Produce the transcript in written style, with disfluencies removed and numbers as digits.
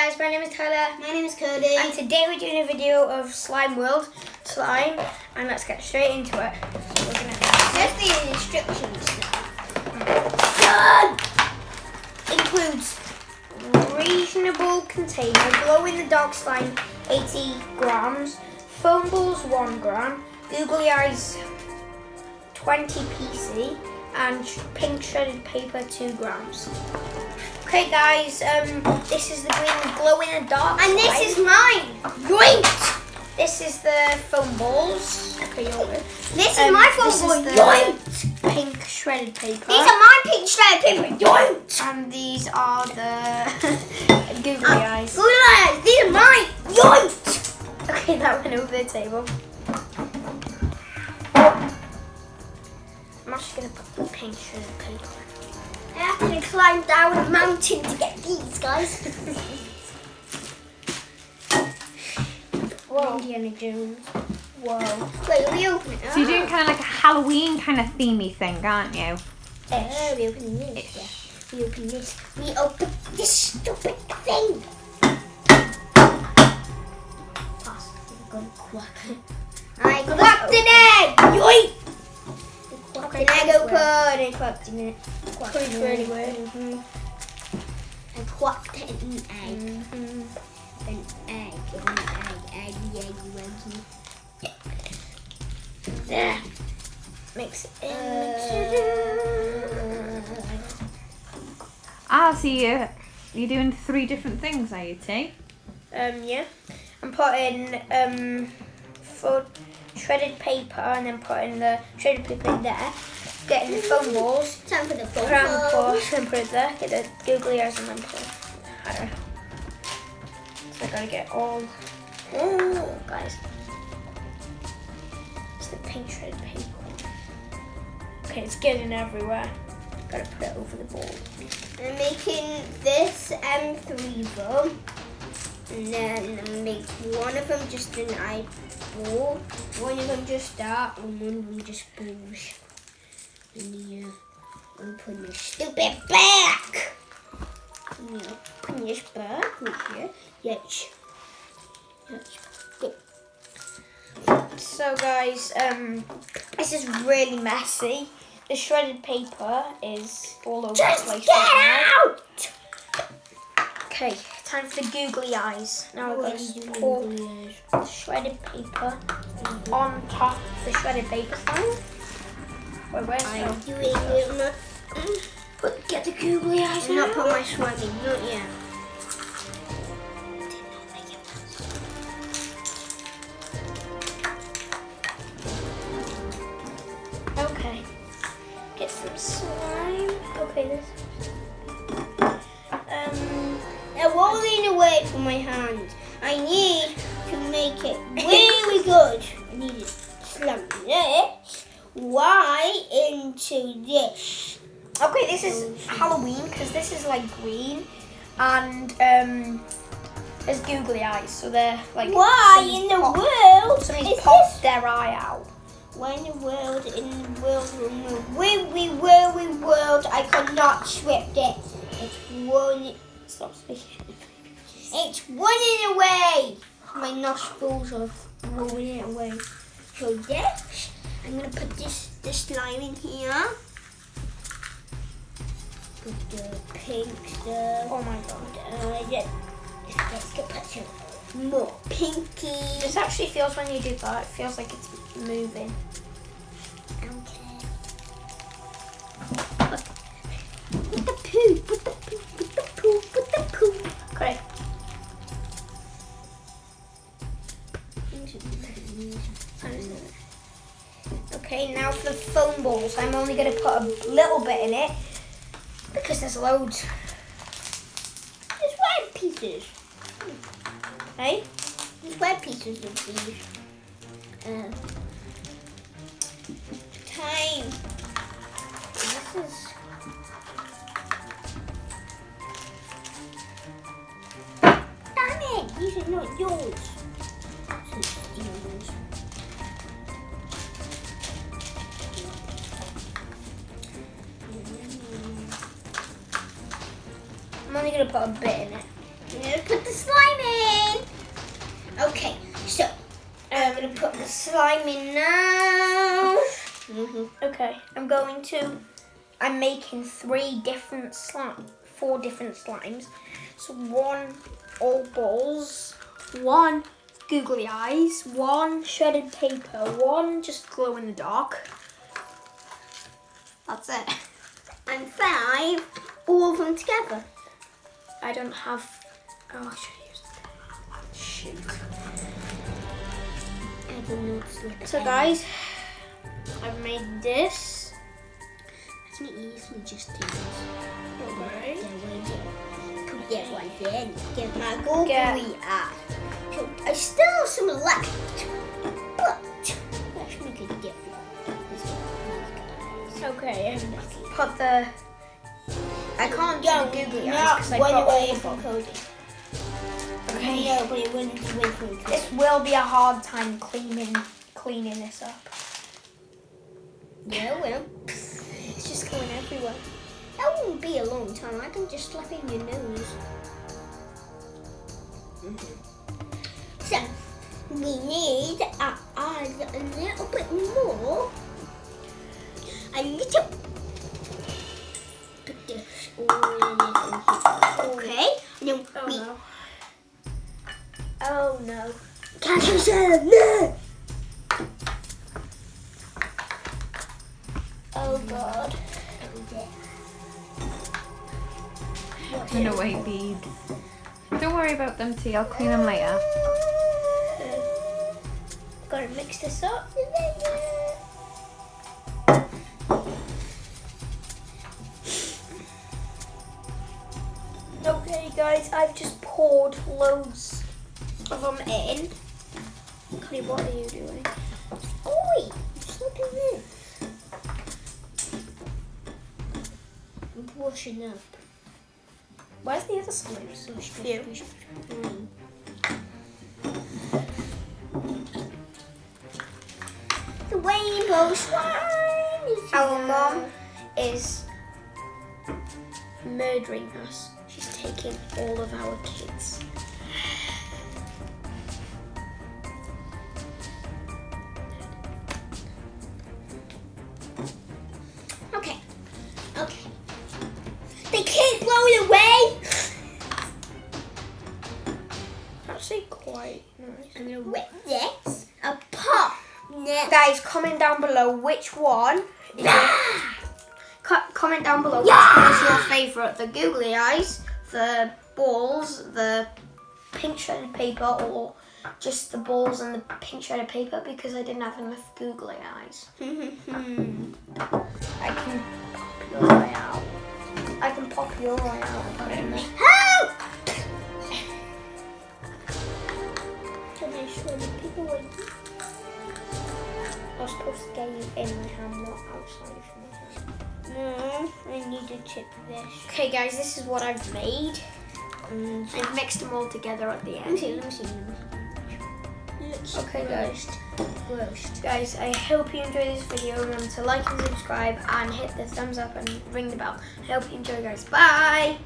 guys, my name is Tyler. My name is Cody. And today we're doing a video of Slime World slime, and let's get straight into it. So we're gonna Just the instructions includes reasonable container, glow in the dark slime 80 grams, foam balls 1 gram, googly eyes 20 pc, and pink shredded paper 2 grams. Okay guys, this is the green glow in the dark and slime. this is mine. Yoink! This is the foam balls. Okay, you're good. This is my foam ball. Yoink! Pink shredded paper. These are my pink shredded paper. Yoink! And these are the googly eyes. Googly eyes. These are mine. Yoink! Okay, that went over the table. I'm actually gonna put the pink shredded paper. I have to climb down a mountain to get these, guys. Whoa. Indiana Jones. Whoa. Wait, we open it up. So you're doing kind of like a Halloween kind of themey thing, aren't you? We open this. Yeah. We open this. We open this stupid thing. Pass. I'm gonna quack it. I quacked an egg. Yoink! Okay, An egg open. I quacked in it. Quacked really weird. I quacked an egg. An egg, eggy. There. Mix it in. So you're doing 3 different things, are you, T? Yeah. I'm putting shredded paper and then putting the shredded paper in there. Getting the foam balls. Time for the foam Round balls. and put it there. Get the googly eyes and then put it. I don't know. So I gotta get all. Oh, guys. It's the pink shredded paper. Okay, it's getting everywhere. Gotta put it over the ball. I'm making this 3 of them. And then I make one of them just an eyeball, one of them just that, and one of them just balls. And I'm putting this stupid back. Putting this back right here. Yes. Good. So guys, this is really messy. The shredded paper is all over Just the place. get right out! now. Okay, time for the googly eyes. Now we're going to pour the shredded paper on top of the shredded paper slime. Wait, where's I'm the... doing it. Get the googly eyes I'm out. not put my swag in, not yet. Okay. Get some slime. Okay, this. They're rolling away from my hand. I need to make it really good. I need to slump this right into this. Okay, this is Halloween because this is like green and there's googly eyes, so they're like. Why in the world Somebody's is popped this? their eye out. Why in the world, world, I cannot swift it. It's one. Stop speaking. It's running away. My nostrils are rolling it away. So this, I'm gonna put this slime in here. Put the pink stuff. Oh my god. Let's go put some more pinky. This actually feels, when you do that, it feels like it's moving. Okay. Put the poo. Put the poo. Put the poo. Put the poo. Okay. Okay, now for the foam balls. I'm only going to put a little bit in it because there's loads. There's white pieces. Hey? There's white pieces of these. Time. This is. Damn it! These are not yours. I'm only going to put a bit in it. Yeah. gonna put the slime in. Okay, so I'm gonna put the slime in now. Okay, I'm making 4 different slimes. So 1 all balls, 1 googly eyes, 1 shredded paper, 1 just glow in the dark. That's it. And 5, all of them together. I don't have. Oh, I should use the shoot. I don't know what's left. So guys, I've made this. Let me easily just do this. Okay. Put that one there. Get my googly eye. So I still have some left, but let's make it different. Okay, put the. I can't do the googly eyes because I put all of them. Okay. No, but it wouldn't wait for me. This will be a hard time cleaning this up. Yeah, well. It's just going everywhere. That wouldn't be a long time. I can just slap it in your nose. So, we need to add a little bit more. A little. Put this all in it. Okay. And then we. No. Oh no. Catch yourself! No! Oh god. And a white bead. Don't worry about them, T. I'll clean them later. Gotta mix this up. Okay guys, I've just poured loads of them in. Connie, what are you doing? Oi! Just look at this. I'm washing up. Where's the other slime? Here. The rainbow slime is Our here. mom is murdering us. She's taking all of our kids. Okay. They can't blow it away. Actually quite nice. I'm gonna wet this. A pop. Next. Guys, comment down below which one. Comment down below which one is your favourite. The googly eyes, the balls, the pink shredded paper, or just the balls and the pink shredded paper because I didn't have enough googly eyes. I can pop your eye out. I can pop your eye out and put it in there. Help! Can I show the people what I was supposed to get you in my hand, not outside of my hand. No, I need to tip this. Okay guys, this is what I've made. And I've mixed them all together at the end. let me see. Okay guys. Gross. Guys, I hope you enjoyed this video. Remember to like and subscribe and hit the thumbs up and ring the bell. I hope you enjoy guys. Bye!